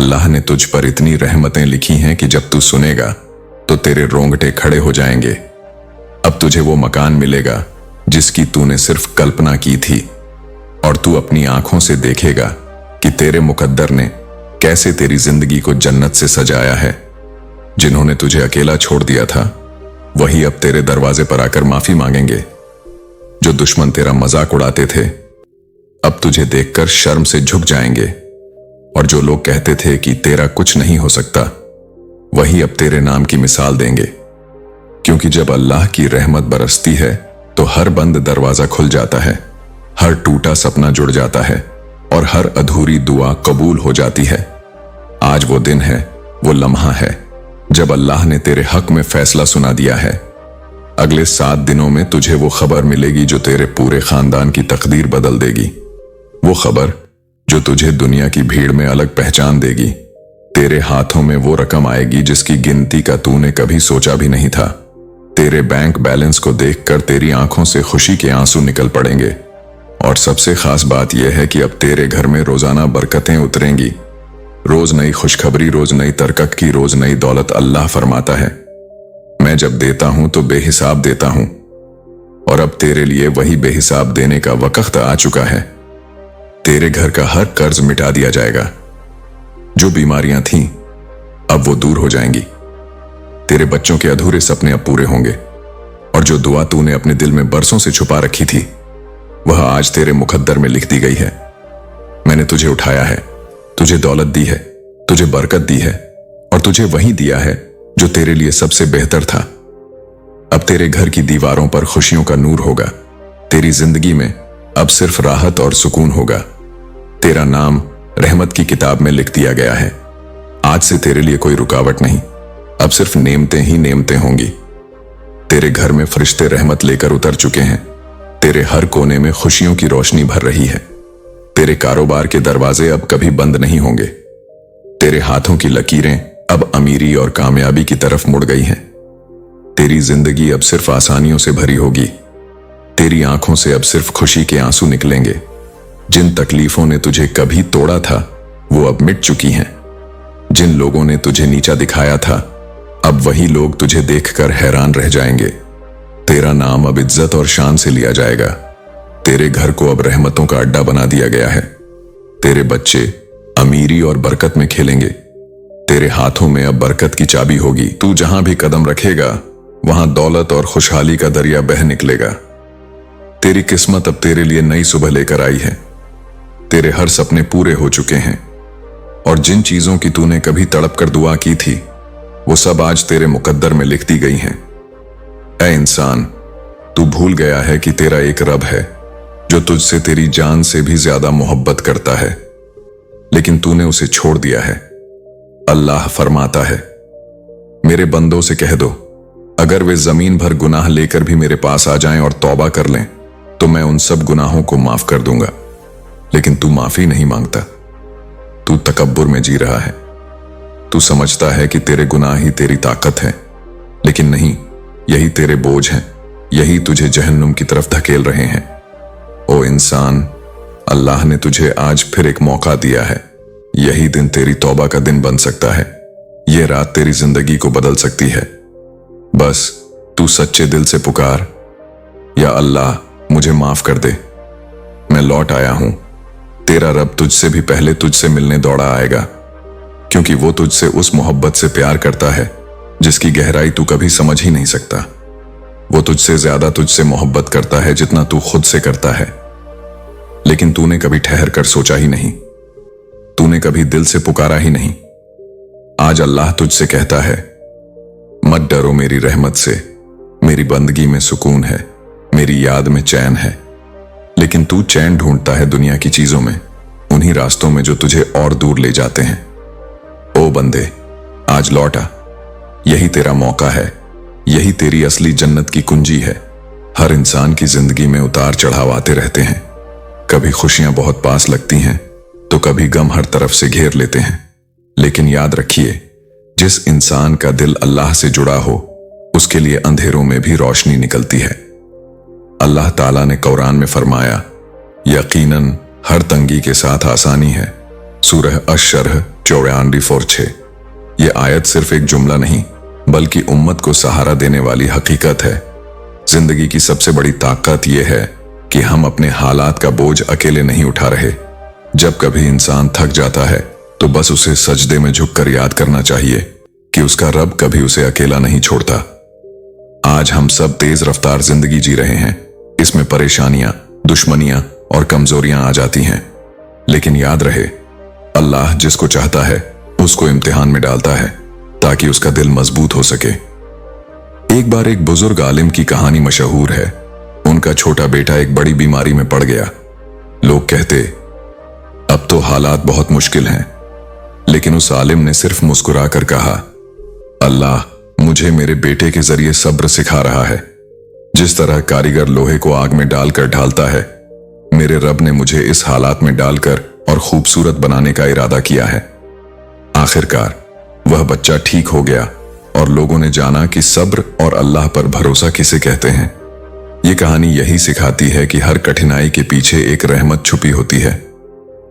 अल्लाह ने तुझ पर इतनी रहमतें लिखी हैं कि जब तू सुनेगा तो तेरे रोंगटे खड़े हो जाएंगे। अब तुझे वो मकान मिलेगा जिसकी तूने सिर्फ कल्पना की थी, और तू अपनी आंखों से देखेगा कि तेरे मुकद्दर ने कैसे तेरी जिंदगी को जन्नत से सजाया है। जिन्होंने तुझे अकेला छोड़ दिया था वही अब तेरे दरवाजे पर आकर माफी मांगेंगे। जो दुश्मन तेरा मजाक उड़ाते थे अब तुझे देखकर शर्म से झुक जाएंगे, और जो लोग कहते थे कि तेरा कुछ नहीं हो सकता वही अब तेरे नाम की मिसाल देंगे। क्योंकि जब अल्लाह की रहमत बरसती है तो हर बंद दरवाजा खुल जाता है, हर टूटा सपना जुड़ जाता है और हर अधूरी दुआ कबूल हो जाती है। आज वो दिन है, वो लम्हा है जब अल्लाह ने तेरे हक में फैसला सुना दिया है। अगले 7 दिनों में तुझे वो खबर मिलेगी जो तेरे पूरे खानदान की तकदीर बदल देगी। वो खबर जो तुझे दुनिया की भीड़ में अलग पहचान देगी। तेरे हाथों में वो रकम आएगी जिसकी गिनती का तूने कभी सोचा भी नहीं था। तेरे बैंक बैलेंस को देखकर तेरी आंखों से खुशी के आंसू निकल पड़ेंगे। और सबसे खास बात यह है कि अब तेरे घर में रोजाना बरकतें उतरेंगी। रोज नई खुशखबरी, रोज नई तरक्की की, रोज नई दौलत। अल्लाह फरमाता है, मैं जब देता हूं तो बेहिसाब देता हूं, और अब तेरे लिए वही बेहिसाब देने का वक्त आ चुका है। तेरे घर का हर कर्ज मिटा दिया जाएगा। जो बीमारियां थीं अब वो दूर हो जाएंगी। तेरे बच्चों के अधूरे सपने अब पूरे होंगे, और जो दुआ तूने अपने दिल में बरसों से छुपा रखी थी वह आज तेरे मुकद्दर में लिख दी गई है। मैंने तुझे उठाया है, तुझे दौलत दी है, तुझे बरकत दी है, और तुझे वही दिया है जो तेरे लिए सबसे बेहतर था। अब तेरे घर की दीवारों पर खुशियों का नूर होगा। तेरी जिंदगी में अब सिर्फ राहत और सुकून होगा। तेरा नाम रहमत की किताब में लिख दिया गया है। आज से तेरे लिए कोई रुकावट नहीं, अब सिर्फ नेमतें ही नेमतें होंगी। तेरे घर में फरिश्ते रहमत लेकर उतर चुके हैं। तेरे हर कोने में खुशियों की रोशनी भर रही है। तेरे कारोबार के दरवाजे अब कभी बंद नहीं होंगे। तेरे हाथों की लकीरें अब अमीरी और कामयाबी की तरफ मुड़ गई हैं। तेरी जिंदगी अब सिर्फ आसानियों से भरी होगी। तेरी आंखों से अब सिर्फ खुशी के आंसू निकलेंगे। जिन तकलीफों ने तुझे कभी तोड़ा था वो अब मिट चुकी हैं। जिन लोगों ने तुझे नीचा दिखाया था अब वही लोग तुझे देखकर हैरान रह जाएंगे। तेरा नाम अब इज्जत और शान से लिया जाएगा। तेरे घर को अब रहमतों का अड्डा बना दिया गया है। तेरे बच्चे अमीरी और बरकत में खेलेंगे। तेरे हाथों में अब बरकत की चाबी होगी। तू जहां भी कदम रखेगा वहां दौलत और खुशहाली का दरिया बह निकलेगा। तेरी किस्मत अब तेरे लिए नई सुबह लेकर आई है। तेरे हर सपने पूरे हो चुके हैं, और जिन चीजों की तूने कभी तड़प कर दुआ की थी वो सब आज तेरे मुकद्दर में लिख दी गई हैं। ऐ इंसान, तू भूल गया है कि तेरा एक रब है जो तुझसे तेरी जान से भी ज्यादा मोहब्बत करता है, लेकिन तूने उसे छोड़ दिया है। अल्लाह फरमाता है, मेरे बंदों से कह दो अगर वे जमीन भर गुनाह लेकर भी मेरे पास आ जाएं और तौबा कर लें तो मैं उन सब गुनाहों को माफ कर दूंगा। लेकिन तू माफी नहीं मांगता। तू तकब्बुर में जी रहा है। तू समझता है कि तेरे गुनाह ही तेरी ताकत है, लेकिन नहीं, यही तेरे बोझ हैं। यही तुझे जहन्नुम की तरफ धकेल रहे हैं। ओ इंसान, अल्लाह ने तुझे आज फिर एक मौका दिया है। यही दिन तेरी तौबा का दिन बन सकता है। यह रात तेरी जिंदगी को बदल सकती है। बस तू सच्चे दिल से पुकार, या अल्लाह मुझे माफ कर दे, मैं लौट आया हूं। तेरा रब तुझसे भी पहले तुझसे मिलने दौड़ा आएगा, क्योंकि वो तुझसे उस मोहब्बत से प्यार करता है जिसकी गहराई तू कभी समझ ही नहीं सकता। वो तुझसे ज्यादा तुझसे मोहब्बत करता है जितना तू खुद से करता है, लेकिन तूने कभी ठहर कर सोचा ही नहीं। तूने कभी दिल से पुकारा ही नहीं। आज अल्लाह तुझसे कहता है, मत डरो मेरी रहमत से। मेरी बंदगी में सुकून है, मेरी याद में चैन है। लेकिन तू चैन ढूंढता है दुनिया की चीजों में, उन्हीं रास्तों में जो तुझे और दूर ले जाते हैं। ओ बंदे, आज लौट आ। यही तेरा मौका है। यही तेरी असली जन्नत की कुंजी है। हर इंसान की जिंदगी में उतार चढ़ाव आते रहते हैं। कभी खुशियां बहुत पास लगती हैं तो कभी गम हर तरफ से घेर लेते हैं। लेकिन याद रखिए, जिस इंसान का दिल अल्लाह से जुड़ा हो उसके लिए अंधेरों में भी रोशनी निकलती है। अल्लाह ताला ने कुरान में फरमाया, यकीनन हर तंगी के साथ आसानी है। सूरह अश-शरह 94:6। ये आयत सिर्फ एक जुमला नहीं बल्कि उम्मत को सहारा देने वाली हकीकत है। जिंदगी की सबसे बड़ी ताकत यह है कि हम अपने हालात का बोझ अकेले नहीं उठा रहे। जब कभी इंसान थक जाता है तो बस उसे सजदे में झुककर याद करना चाहिए कि उसका रब कभी उसे अकेला नहीं छोड़ता। आज हम सब तेज रफ्तार जिंदगी जी रहे हैं। इसमें परेशानियां, दुश्मनियां और कमजोरियां आ जाती हैं, लेकिन याद रहे, अल्लाह जिसको चाहता है उसको इम्तिहान में डालता है ताकि उसका दिल मजबूत हो सके। एक बार एक बुजुर्ग आलिम की कहानी मशहूर है। उनका छोटा बेटा एक बड़ी बीमारी में पड़ गया। लोग कहते, अब तो हालात बहुत मुश्किल हैं, लेकिन उस आलिम ने सिर्फ मुस्कुराकर कहा, अल्लाह मुझे मेरे बेटे के जरिए सब्र सिखा रहा है। जिस तरह कारीगर लोहे को आग में डालकर ढालता है, मेरे रब ने मुझे इस हालात में डालकर और खूबसूरत बनाने का इरादा किया है। आखिरकार वह बच्चा ठीक हो गया और लोगों ने जाना कि सब्र और अल्लाह पर भरोसा किसे कहते हैं। ये कहानी यही सिखाती है कि हर कठिनाई के पीछे एक रहमत छुपी होती है।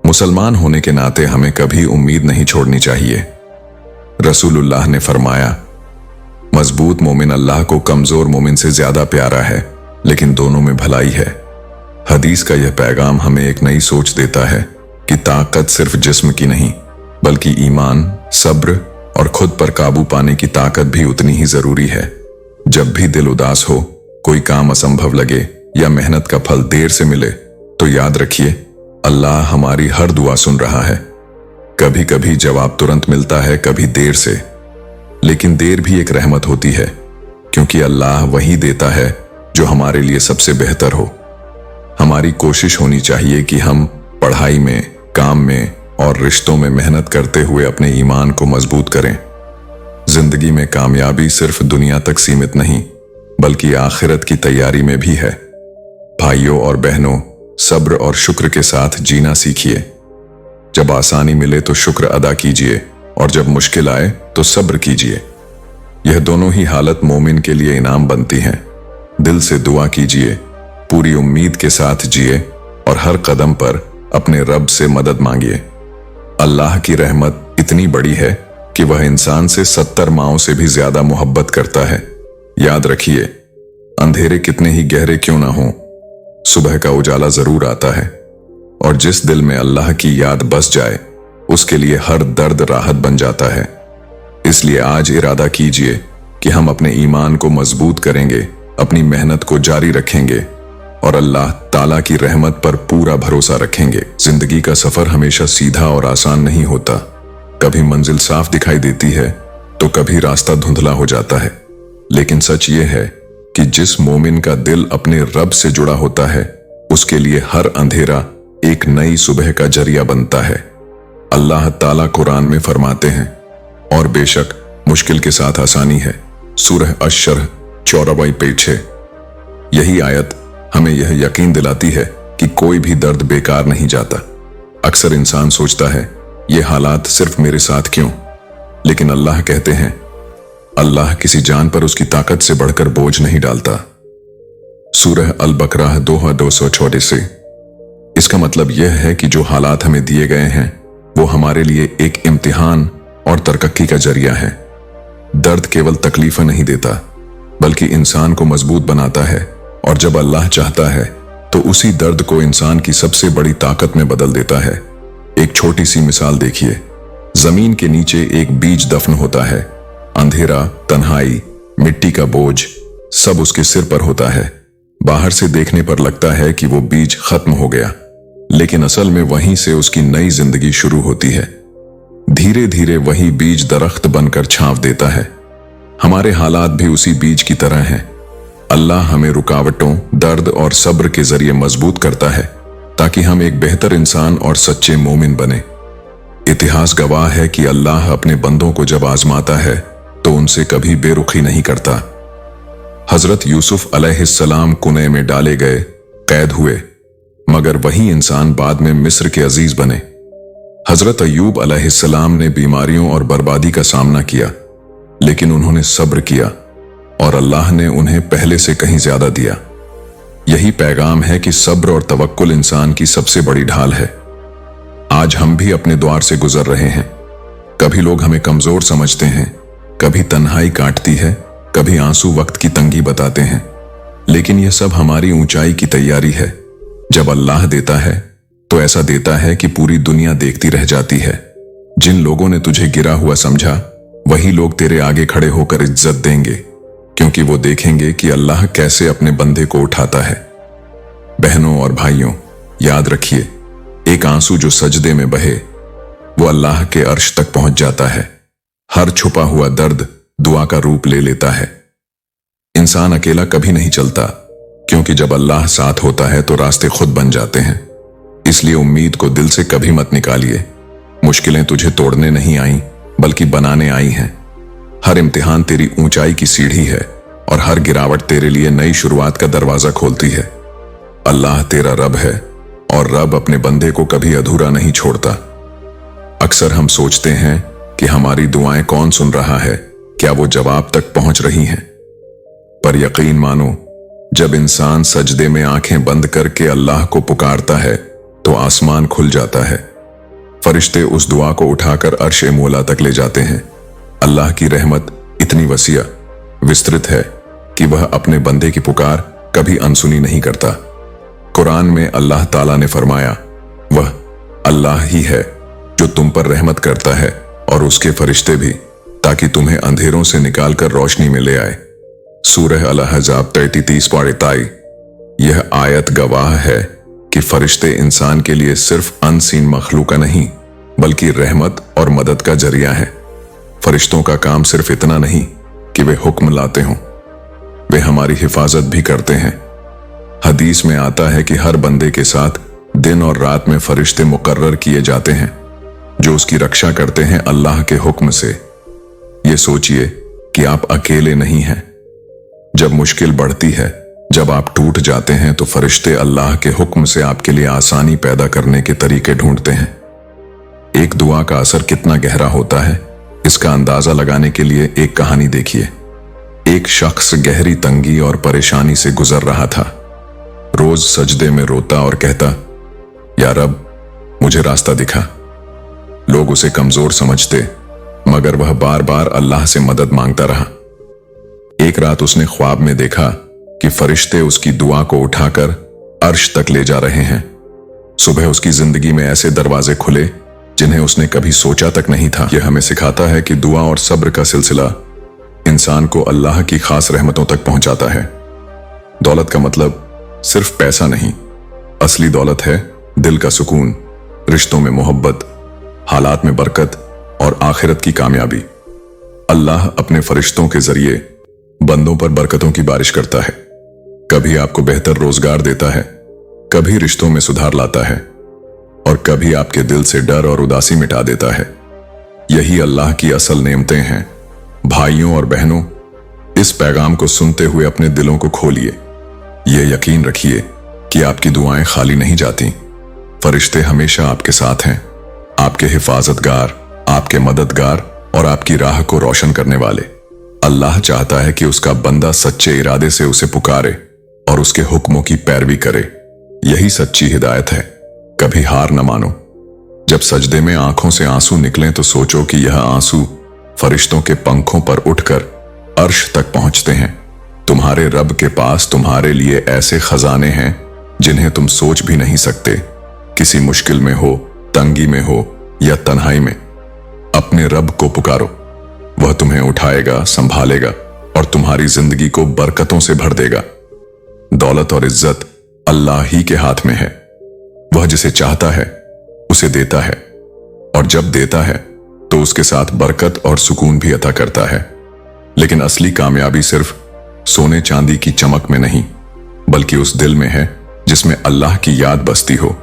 मुसलमान होने के नाते हमें कभी उम्मीद नहीं छोड़नी चाहिए। रसूलुल्लाह ने फरमाया, मजबूत मोमिन अल्लाह को कमजोर मोमिन से ज्यादा प्यारा है, लेकिन दोनों में भलाई है। हदीस का यह पैगाम हमें एक नई सोच देता है कि ताकत सिर्फ जिस्म की नहीं बल्कि ईमान, सब्र और खुद पर काबू पाने की ताकत भी उतनी ही जरूरी है। जब भी दिल उदास हो, कोई काम असंभव लगे या मेहनत का फल देर से मिले, तो याद रखिए, अल्लाह हमारी हर दुआ सुन रहा है। कभी कभी जवाब तुरंत मिलता है, कभी देर से, लेकिन देर भी एक रहमत होती है, क्योंकि अल्लाह वही देता है जो हमारे लिए सबसे बेहतर हो। हमारी कोशिश होनी चाहिए कि हम पढ़ाई में, काम में और रिश्तों में मेहनत करते हुए अपने ईमान को मजबूत करें। जिंदगी में कामयाबी सिर्फ दुनिया तक सीमित नहीं बल्कि आखिरत की तैयारी में भी है। भाइयों और बहनों, सब्र और शुक्र के साथ जीना सीखिए। जब आसानी मिले तो शुक्र अदा कीजिए और जब मुश्किल आए तो सब्र कीजिए। यह दोनों ही हालत मोमिन के लिए इनाम बनती हैं। दिल से दुआ कीजिए, पूरी उम्मीद के साथ जिए और हर कदम पर अपने रब से मदद मांगिए। अल्लाह की रहमत इतनी बड़ी है कि वह इंसान से 70 माओं से भी ज्यादा मोहब्बत करता है। याद रखिए, अंधेरे कितने ही गहरे क्यों ना हों, सुबह का उजाला जरूर आता है, और जिस दिल में अल्लाह की याद बस जाए उसके लिए हर दर्द राहत बन जाता है। इसलिए आज इरादा कीजिए कि हम अपने ईमान को मजबूत करेंगे, अपनी मेहनत को जारी रखेंगे और अल्लाह ताला की रहमत पर पूरा भरोसा रखेंगे। जिंदगी का सफर हमेशा सीधा और आसान नहीं होता। कभी मंजिल साफ दिखाई देती है तो कभी रास्ता धुंधला हो जाता है, लेकिन सच ये है कि जिस मोमिन का दिल अपने रब से जुड़ा होता है उसके लिए हर अंधेरा एक नई सुबह का जरिया बनता है। अल्लाह ताला कुरान में फरमाते हैं, और बेशक मुश्किल के साथ आसानी है। सूरह अश-शरह 94:6। यही आयत हमें यह यकीन दिलाती है कि कोई भी दर्द बेकार नहीं जाता। अक्सर इंसान सोचता है, ये हालात सिर्फ मेरे साथ क्यों, लेकिन अल्लाह कहते हैं, अल्लाह किसी जान पर उसकी ताकत से बढ़कर बोझ नहीं डालता। सूरह अल-बकरा 2:234। इसका मतलब यह है कि जो हालात हमें दिए गए हैं वो हमारे लिए एक इम्तिहान और तरक्की का जरिया है। दर्द केवल तकलीफें नहीं देता बल्कि इंसान को मजबूत बनाता है, और जब अल्लाह चाहता है तो उसी दर्द को इंसान की सबसे बड़ी ताकत में बदल देता है। एक छोटी सी मिसाल देखिए, जमीन के नीचे एक बीज दफन होता है। अंधेरा, तन्हाई, मिट्टी का बोझ सब उसके सिर पर होता है। बाहर से देखने पर लगता है कि वो बीज खत्म हो गया, लेकिन असल में वहीं से उसकी नई जिंदगी शुरू होती है। धीरे धीरे वही बीज दरख्त बनकर छांव देता है। हमारे हालात भी उसी बीज की तरह हैं। अल्लाह हमें रुकावटों, दर्द और सब्र के जरिए मजबूत करता है ताकि हम एक बेहतर इंसान और सच्चे मोमिन बने। इतिहास गवाह है कि अल्लाह अपने बंदों को जब आजमाता है तो उनसे कभी बेरुखी नहीं करता। हजरत यूसुफ अलैहिस्सलाम कुएं में डाले गए, कैद हुए, मगर वही इंसान बाद में मिस्र के अजीज बने। हजरत अय्यूब अलैहिस्सलाम ने बीमारियों और बर्बादी का सामना किया, लेकिन उन्होंने सब्र किया और अल्लाह ने उन्हें पहले से कहीं ज्यादा दिया। यही पैगाम है कि सब्र और तवक्कुल इंसान की सबसे बड़ी ढाल है। आज हम भी अपने द्वार से गुजर रहे हैं, कभी लोग हमें कमजोर समझते हैं, कभी तन्हाई काटती है, कभी आंसू वक्त की तंगी बताते हैं, लेकिन यह सब हमारी ऊंचाई की तैयारी है। जब अल्लाह देता है तो ऐसा देता है कि पूरी दुनिया देखती रह जाती है। जिन लोगों ने तुझे गिरा हुआ समझा, वही लोग तेरे आगे खड़े होकर इज्जत देंगे, क्योंकि वो देखेंगे कि अल्लाह कैसे अपने बंदे को उठाता है। बहनों और भाइयों, याद रखिए, एक आंसू जो सजदे में बहे वो अल्लाह के अर्श तक पहुंच जाता है। हर छुपा हुआ दर्द दुआ का रूप ले लेता है। इंसान अकेला कभी नहीं चलता, क्योंकि जब अल्लाह साथ होता है तो रास्ते खुद बन जाते हैं। इसलिए उम्मीद को दिल से कभी मत निकालिए। मुश्किलें तुझे तोड़ने नहीं आई, बल्कि बनाने आई हैं। हर इम्तिहान तेरी ऊंचाई की सीढ़ी है और हर गिरावट तेरे लिए नई शुरुआत का दरवाजा खोलती है। अल्लाह तेरा रब है और रब अपने बंदे को कभी अधूरा नहीं छोड़ता। अक्सर हम सोचते हैं कि हमारी दुआएं कौन सुन रहा है, क्या वो जवाब तक पहुंच रही हैं? पर यकीन मानो, जब इंसान सजदे में आंखें बंद करके अल्लाह को पुकारता है तो आसमान खुल जाता है। फरिश्ते उस दुआ को उठाकर अर्श-ए मौला तक ले जाते हैं। अल्लाह की रहमत इतनी वसीया, विस्तृत है कि वह अपने बंदे की पुकार कभी अनसुनी नहीं करता। कुरान में अल्लाह ताला ने फरमाया, वह अल्लाह ही है जो तुम पर रहमत करता है और उसके फरिश्ते भी, ताकि तुम्हें अंधेरों से निकालकर रोशनी में ले आए। सूरह अल-अहज़ाब 33-23। यह आयत गवाह है कि फरिश्ते इंसान के लिए सिर्फ अनसीन मखलूका नहीं, बल्कि रहमत और मदद का जरिया है। फरिश्तों का काम सिर्फ इतना नहीं कि वे हुक्म लाते हों, वे हमारी हिफाजत भी करते हैं। हदीस में आता है कि हर बंदे के साथ दिन और रात में फरिश्ते मुकर्रर किए जाते हैं जो उसकी रक्षा करते हैं अल्लाह के हुक्म से। ये सोचिए कि आप अकेले नहीं हैं। जब मुश्किल बढ़ती है, जब आप टूट जाते हैं, तो फरिश्ते अल्लाह के हुक्म से आपके लिए आसानी पैदा करने के तरीके ढूंढते हैं। एक दुआ का असर कितना गहरा होता है, इसका अंदाजा लगाने के लिए एक कहानी देखिए। एक शख्स गहरी तंगी और परेशानी से गुजर रहा था। रोज सजदे में रोता और कहता, या रब, मुझे रास्ता दिखा। लोग उसे कमजोर समझते, मगर वह बार बार अल्लाह से मदद मांगता रहा। एक रात उसने ख्वाब में देखा कि फरिश्ते उसकी दुआ को उठाकर अर्श तक ले जा रहे हैं। सुबह उसकी जिंदगी में ऐसे दरवाजे खुले जिन्हें उसने कभी सोचा तक नहीं था। यह हमें सिखाता है कि दुआ और सब्र का सिलसिला इंसान को अल्लाह की खास रहमतों तक पहुंचाता है। दौलत का मतलब सिर्फ पैसा नहीं, असली दौलत है दिल का सुकून, रिश्तों में मोहब्बत, हालात में बरकत और आखिरत की कामयाबी। अल्लाह अपने फरिश्तों के जरिए बंदों पर बरकतों की बारिश करता है। कभी आपको बेहतर रोजगार देता है, कभी रिश्तों में सुधार लाता है और कभी आपके दिल से डर और उदासी मिटा देता है। यही अल्लाह की असल नेमतें हैं। भाइयों और बहनों, इस पैगाम को सुनते हुए अपने दिलों को खोलिए। यह यकीन रखिए कि आपकी दुआएं खाली नहीं जाती। फरिश्ते हमेशा आपके साथ हैं, आपके हिफाजतगार, आपके मददगार और आपकी राह को रोशन करने वाले। अल्लाह चाहता है कि उसका बंदा सच्चे इरादे से उसे पुकारे और उसके हुक्मों की पैरवी करे। यही सच्ची हिदायत है। कभी हार न मानो। जब सजदे में आंखों से आंसू निकलें तो सोचो कि यह आंसू फरिश्तों के पंखों पर उठकर अर्श तक पहुंचते हैं। तुम्हारे रब के पास तुम्हारे लिए ऐसे खजाने हैं जिन्हें तुम सोच भी नहीं सकते। किसी मुश्किल में हो, तंगी में हो या तन्हाई में, अपने रब को पुकारो। वह तुम्हें उठाएगा, संभालेगा और तुम्हारी जिंदगी को बरकतों से भर देगा। दौलत और इज्जत अल्लाह ही के हाथ में है। वह जिसे चाहता है उसे देता है और जब देता है तो उसके साथ बरकत और सुकून भी अता करता है। लेकिन असली कामयाबी सिर्फ सोने चांदी की चमक में नहीं, बल्कि उस दिल में है जिसमें अल्लाह की याद बसती हो।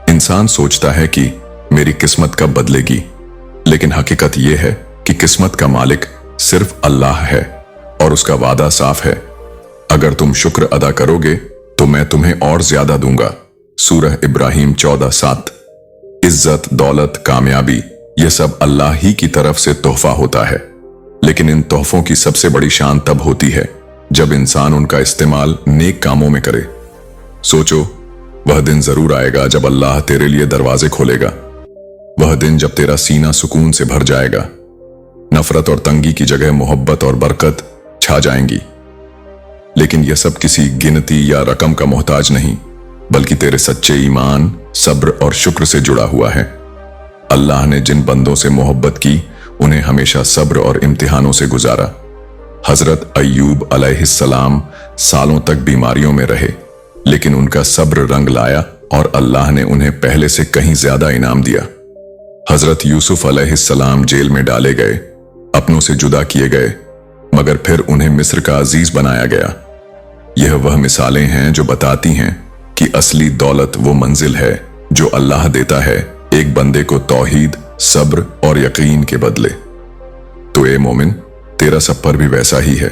इंसान सोचता है कि मेरी किस्मत कब बदलेगी, लेकिन हकीकत यह है कि किस्मत का मालिक सिर्फ अल्लाह है और उसका वादा साफ है, अगर तुम शुक्र अदा करोगे तो मैं तुम्हें और ज्यादा दूंगा। सूरह इब्राहिम 14:7। इज्जत, दौलत, कामयाबी, यह सब अल्लाह ही की तरफ से तोहफा होता है, लेकिन इन तोहफों की सबसे बड़ी शान तब होती है जब इंसान उनका इस्तेमाल नेक कामों में करे। सोचो, वह दिन जरूर आएगा जब अल्लाह तेरे लिए दरवाजे खोलेगा। वह वह दिन जब तेरा सीना सुकून से भर जाएगा, नफरत और तंगी की जगह मोहब्बत और बरकत छा जाएंगी। लेकिन यह सब किसी गिनती या रकम का मोहताज नहीं, बल्कि तेरे सच्चे ईमान, सब्र और शुक्र से जुड़ा हुआ है। अल्लाह ने जिन बंदों से मोहब्बत की, उन्हें हमेशा सब्र और इम्तिहानों से गुजारा। हजरत अय्यूब अलैहिस्सलाम सालों तक बीमारियों में रहे, लेकिन उनका सब्र रंग लाया और अल्लाह ने उन्हें पहले से कहीं ज्यादा इनाम दिया। हजरत यूसुफ अलैहिस्सलाम जेल में डाले गए, अपनों से जुदा किए गए, मगर फिर उन्हें मिस्र का अजीज बनाया गया। यह वह मिसालें हैं जो बताती हैं कि असली दौलत वो मंजिल है जो अल्लाह देता है एक बंदे को तौहीद, सब्र और यकीन के बदले। तो ए मोमिन, तेरा सफर भी वैसा ही है।